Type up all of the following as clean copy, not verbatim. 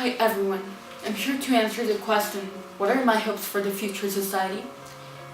Hi everyone, I'm here to answer the question, what are my hopes for the future society?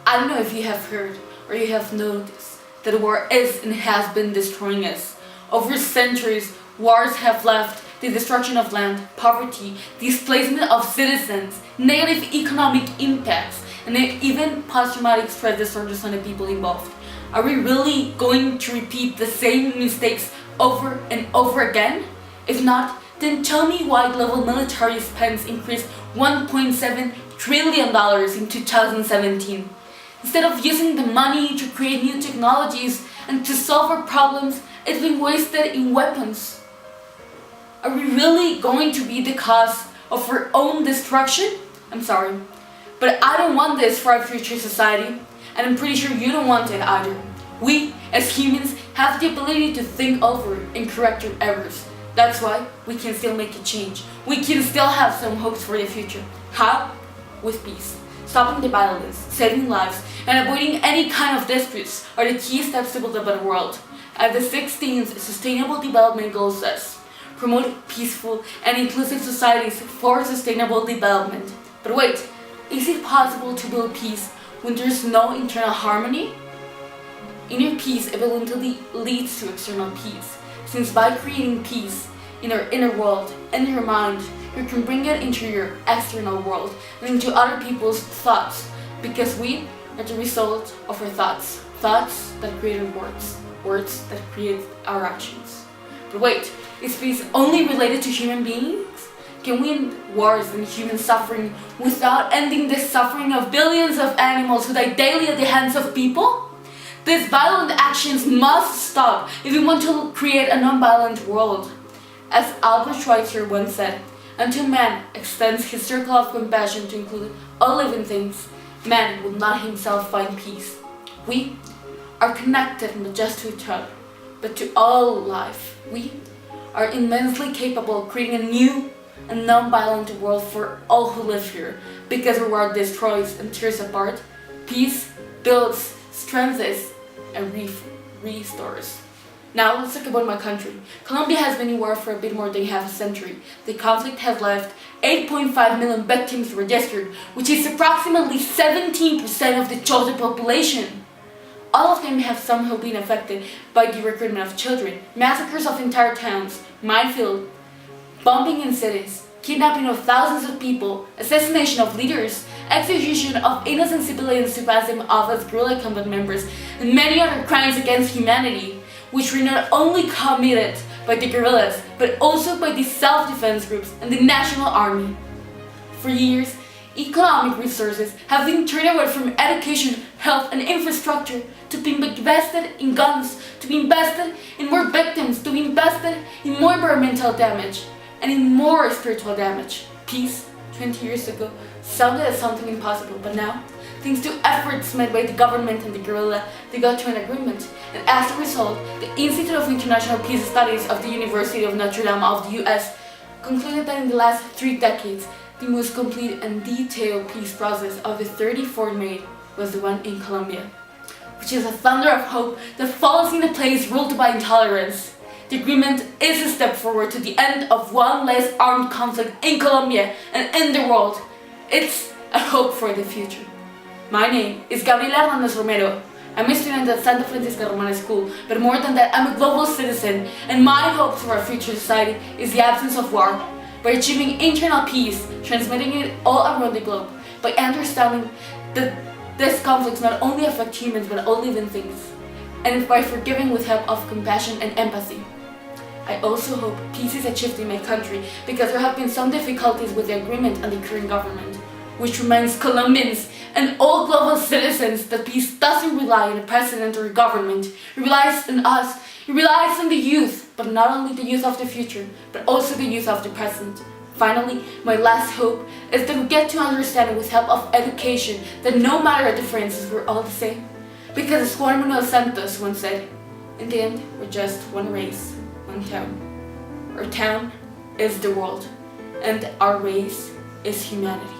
I don't know if you have heard or you have noticed that war is and has been destroying us. Over centuries, wars have left the destruction of land, poverty, displacement of citizens, negative economic impacts, and even post-traumatic stress disorders on the people involved. Are we really going to repeat the same mistakes over and over again? If not, then tell me why global military spends increased $1.7 trillion in 2017. Instead of using the money to create new technologies and to solve our problems, it's been wasted in weapons. Are we really going to be the cause of our own destruction? I'm sorry, but I don't want this for our future society, and I'm pretty sure you don't want it either. We, as humans, have the ability to think over and correct our errors. That's why we can still make a change. We can still have some hopes for the future. How? With peace. Stopping the violence, saving lives, and avoiding any kind of disputes are the key steps to build a better world. As the 16th Sustainable Development Goal says, promote peaceful and inclusive societies for sustainable development. But wait, is it possible to build peace when there's no internal harmony? Inner peace eventually leads to external peace, since by creating peace in our inner world and your mind, you can bring it into your external world and into other people's thoughts, because we are the result of our thoughts. Thoughts that create words, words that create our actions. But wait, is peace only related to human beings? Can we end wars and human suffering without ending the suffering of billions of animals who die daily at the hands of people? These violent actions must stop if we want to create a non-violent world. As Albert Schweitzer once said, until man extends his circle of compassion to include all living things, man will not himself find peace. We are connected not just to each other, but to all life. We are immensely capable of creating a new and non-violent world for all who live here, because where war destroys and tears apart, peace builds, strengthens, and restores. Now let's talk about my country. Colombia has been in war for a bit more than half a century. The conflict has left 8.5 million victims registered, which is approximately 17% of the total population. All of them have somehow been affected by the recruitment of children, massacres of entire towns, minefield, bombing in cities, kidnapping of thousands of people, assassination of leaders, execution of innocent civilians to pass them off as guerrilla combat members, and many other crimes against humanity, which were not only committed by the guerrillas, but also by the self-defense groups and the national army. For years, economic resources have been turned away from education, health, and infrastructure to be invested in guns, to be invested in more victims, to be invested in more environmental damage, and in more spiritual damage. Peace, 20 years ago, sounded as something impossible, but now, thanks to efforts made by the government and the guerrilla, they got to an agreement. And as a result, the Institute of International Peace Studies of the University of Notre Dame of the US concluded that in the last 3 decades, the most complete and detailed peace process of the 34 made was the one in Colombia, which is a thunder of hope that falls in a place ruled by intolerance. The agreement is a step forward to the end of one less armed conflict in Colombia and in the world. It's a hope for the future. My name is Gabriela Hernandez R. I'm a student at Santa Francisca Romana School, but more than that, I'm a global citizen, and my hope for our future society is the absence of war, by achieving internal peace, transmitting it all around the globe, by understanding that these conflicts not only affect humans but all living things, and by forgiving with help of compassion and empathy. I also hope peace is achieved in my country, because there have been some difficulties with the agreement and the current government, which reminds Colombians and all global citizens that peace doesn't rely on a president or a government. It relies on us, it relies on the youth, but not only the youth of the future, but also the youth of the present. Finally, my last hope is that we get to understand with help of education that no matter our differences, we're all the same. Because as Juan Manuel Santos once said, in the end, we're just one race, one town. Our town is the world, and our race is humanity.